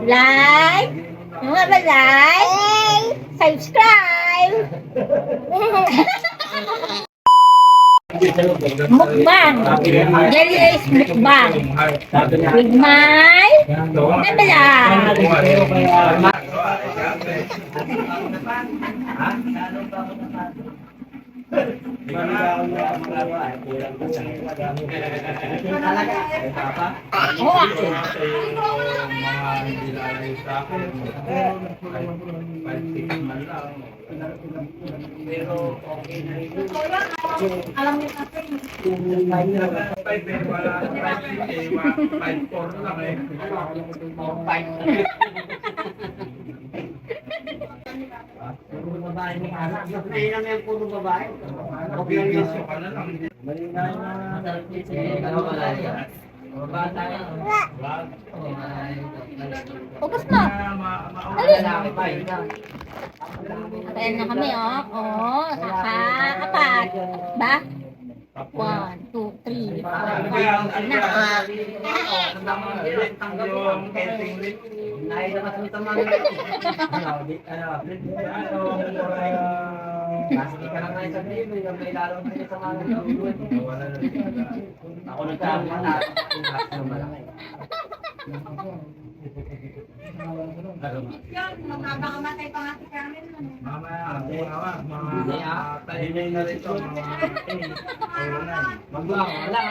Like. Yung mga ba like? Subscribe. Mukbang. Jelly is mukbang. With my nabalag. Alam niyo kasi. Puro babae ni anak. Ngayon naman yung puro babae. Okay lang. Ano ba lang? Bata yan. Focus mo. Ayan Ayan na kami, oh. Oh, kaka-apat. Ba? 1, 2, 3, 4, 5. Na. Kasi ka lang ngayon sa video, may lalong kayo sa mga ako nagkama na ang malaki. Magkakamatay pa nga si Carmen. Tayo na rito. Magbuang, wala.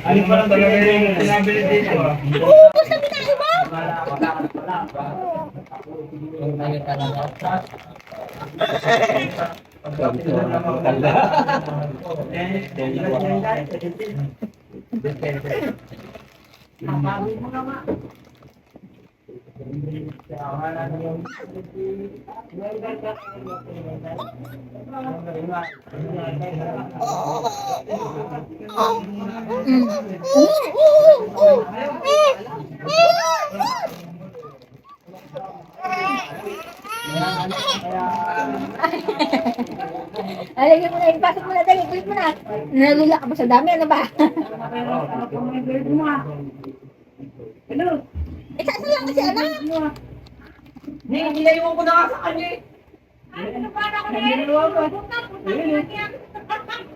Ano pa lang talaga yung pinabili dito ah? Oo, sabi na iba. Alagyan mo na, ipasok mo na tayo, ipasok mo na. Nalula ka ba sa dami, ano ba? Hello? Isasayang mo si anak. Nilayon ko na nga sa kanya eh. Ano ba ako na yan?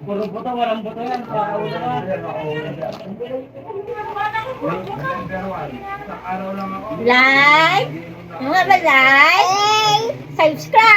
Puro buto, walang buto yan. Like. Yung mga ba like? Subscribe.